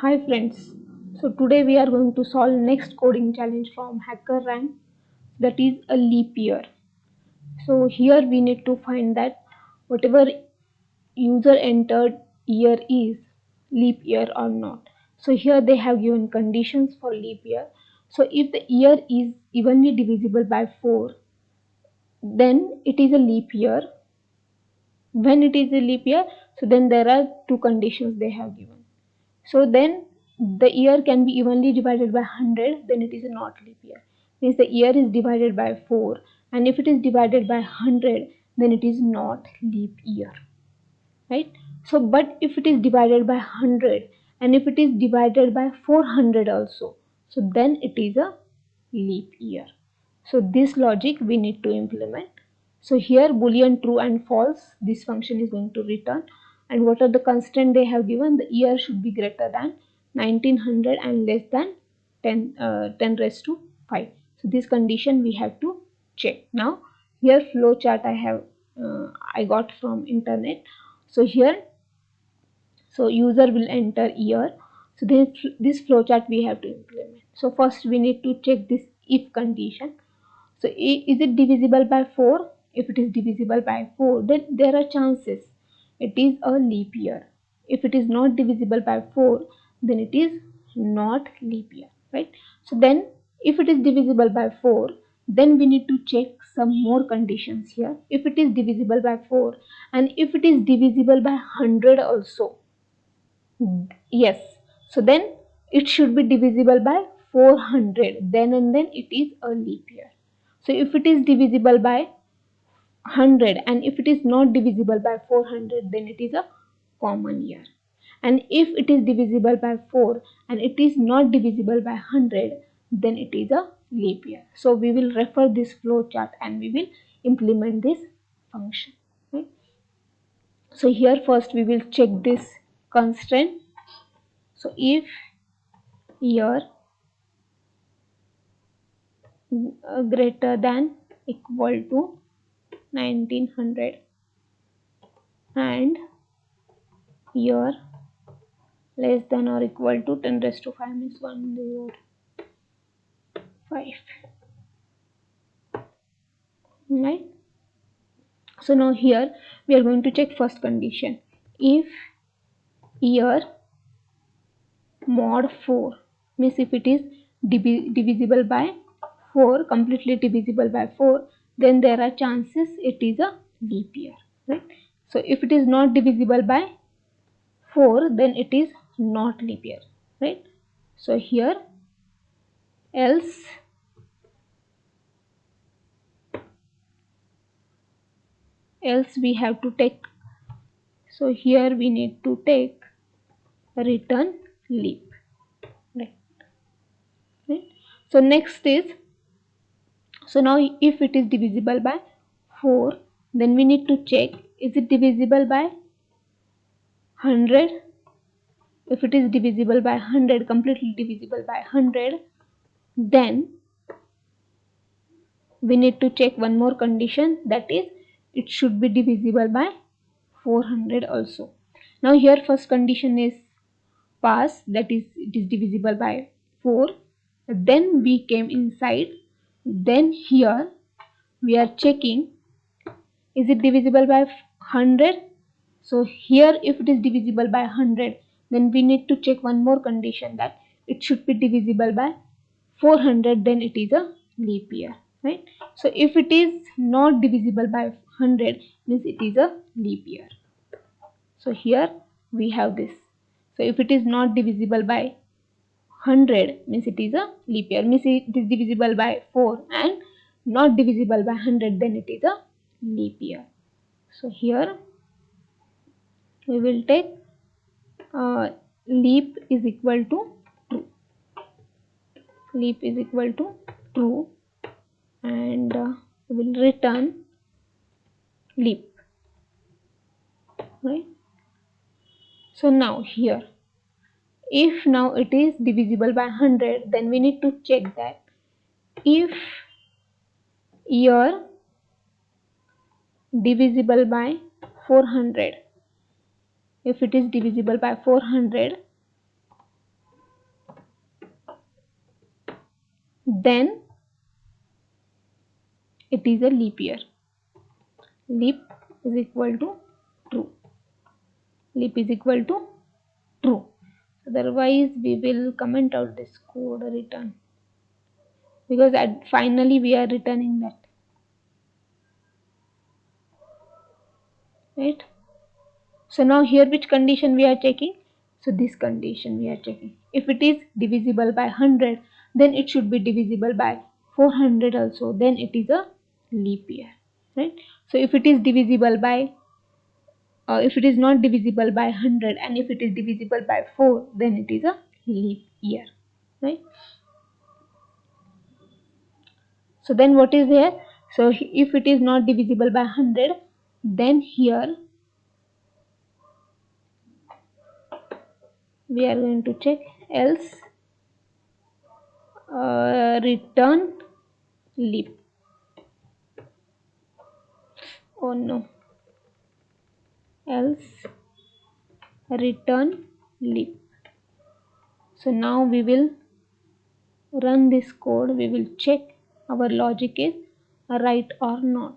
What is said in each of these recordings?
Hi friends, so today we are going to solve next coding challenge from Hackerrank, that is a leap year. So here we need to find that whatever user entered year is leap year or not. So here they have given conditions for leap year. So if the year is evenly divisible by 4, then it is a leap year. When it is a leap year, so then there are two conditions they have given. So then the year can be evenly divided by 100, then it is not leap year. Means the year is divided by 4, and if it is divided by 100, then it is not leap year. Right? So but if it is divided by 100 and if it is divided by 400 also, so then it is a leap year. So this logic we need to implement. So here boolean true and false, this function is going to return. And what are the constraints they have given? The year should be greater than 1900 and less than 10 raised to 5. So this condition we have to check. Now here flowchart I got from internet. So here, so user will enter year. So this flowchart we have to implement. So first we need to check this if condition. So is it divisible by 4? If it is divisible by 4, then there are chances it is a leap year. If it is not divisible by 4, then it is not leap year, right? So then if it is divisible by 4, then we need to check some more conditions here. If it is divisible by 4 and if it is divisible by 100 also, yes, so then it should be divisible by 400, then and then it is a leap year. So if it is divisible by 100 and if it is not divisible by 400, then it is a common year. And if it is divisible by 4 and it is not divisible by 100, then it is a leap year. So we will refer this flow chart and we will implement this function. Right? So here first we will check this constraint. So if year greater than equal to 1900 and year less than or equal to 10 raised to 5 means 105, right? So now here we are going to check first condition. If year mod 4 means if it is divisible by 4, completely divisible by 4, then there are chances it is a leap year, right? So if it is not divisible by 4, then it is not leap year, right? So here else we have to take, so here we need to take return leap, right? So next is, so now if it is divisible by 4, then we need to check is it divisible by 100. If it is divisible by 100, completely divisible by 100, then we need to check one more condition, that is it should be divisible by 400 also. Now here first condition is pass, that is it is divisible by 4. Then we came inside, then here we are checking is it divisible by 100. So here if it is divisible by 100, then we need to check one more condition, that it should be divisible by 400, then it is a leap year, right? So if it is not divisible by 100, means it is a leap year. So here we have this. So if it is not divisible by 100, means it is a leap year, means it is divisible by 4 and not divisible by 100, then it is a leap year. So here we will take leap is equal to true. Leap is equal to true, and we will return leap, right? So now here, if now it is divisible by 100, then we need to check that if year divisible by 400, if it is divisible by 400, then it is a leap year. Leap is equal to true. Leap is equal to true. Otherwise we will comment out this code return, because finally we are returning that, right? So now here which condition we are checking? So this condition we are checking. If it is divisible by 100, then it should be divisible by 400 also, then it is a leap year, right? So if it is divisible by if it is not divisible by 100 and if it is divisible by 4, then it is a leap year, right? So then what is there? So if it is not divisible by 100, then here we are going to check else return leap. Oh no, else return leap. So now we will run this code, we will check our logic is right or not.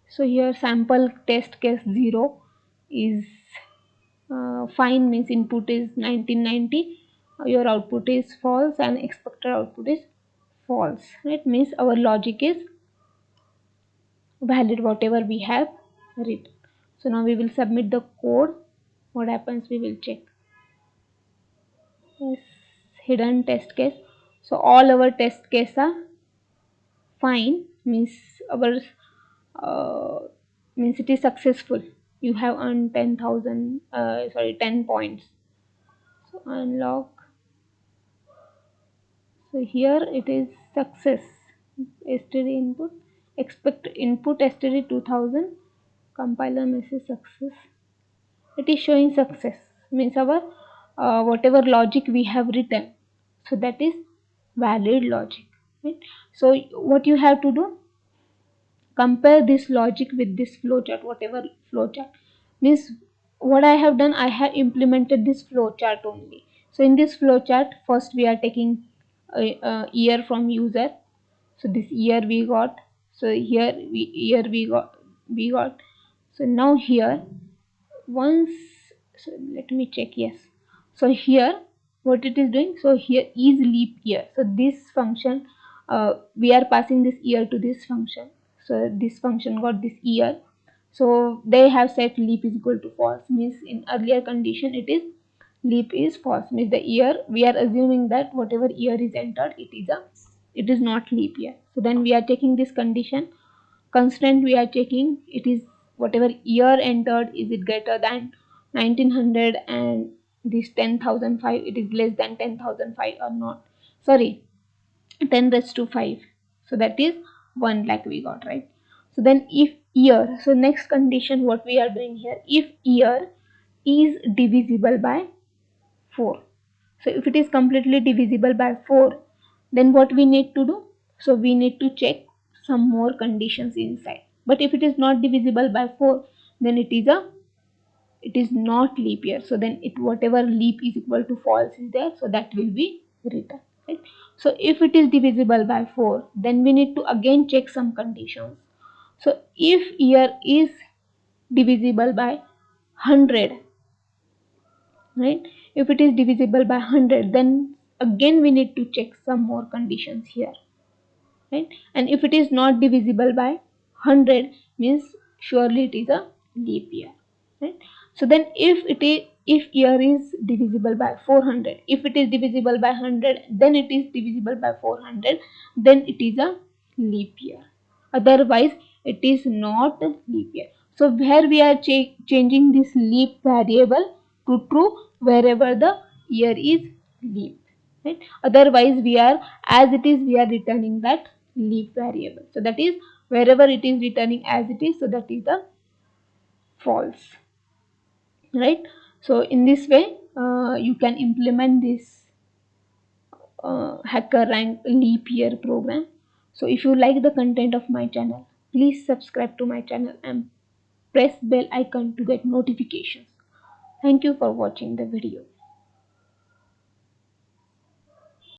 So here sample test case 0 is fine, means input is 1990, your output is false and expected output is false. It means our logic is valid, whatever we have written. So now we will submit the code. What happens, we will check. Yes, hidden test case. So all our test cases are fine, means our means it is successful. You have earned 10,000 10 points. So unlock. So here it is success. Yesterday input, expect input yesterday 2000, compiler message success. It is showing success, means our whatever logic we have written, so that is valid logic, right? So what you have to do, compare this logic with this flowchart, whatever flowchart, means what I have done, I have implemented this flowchart only. So in this flowchart, first we are taking a year from user. So this year we got, so here we got. So now here once, so let me check, yes. So here what it is doing, so here is leap year. So this function, we are passing this year to this function. So this function got this year, so they have set leap is equal to false, means in earlier condition it is leap is false, means the year, we are assuming that whatever year is entered, it is not leap year. So then we are taking this condition constant, we are checking it is whatever year entered, is it greater than 1900 and this 10,005, it is less than 10,005 or not, sorry, 10 raised to 5, so that is 1 lakh we got, right? So then if year, so next condition what we are doing here, if year is divisible by 4. So if it is completely divisible by 4, then what we need to do? So we need to check some more conditions inside. But if it is not divisible by 4, then it is not leap year. So then it, whatever leap is equal to false is there, so that will be written, right? So if it is divisible by 4, then we need to again check some conditions. So if year is divisible by 100, right? If it is divisible by 100, then again we need to check some more conditions here, right? And if it is not divisible by 100, means surely it is a leap year, right? So then if year is divisible by 400, if it is divisible by 100, then it is divisible by 400, then it is a leap year. Otherwise it is not a leap year. So here we are changing this leap variable to true wherever the year is leap, right? Otherwise we are, as it is, we are returning that leap variable. So that is wherever it is returning as it is, so that is the false, right? So in this way you can implement this Hackerrank leap year program. So if you like the content of my channel, please subscribe to my channel and press bell icon to get notifications. Thank you for watching the video.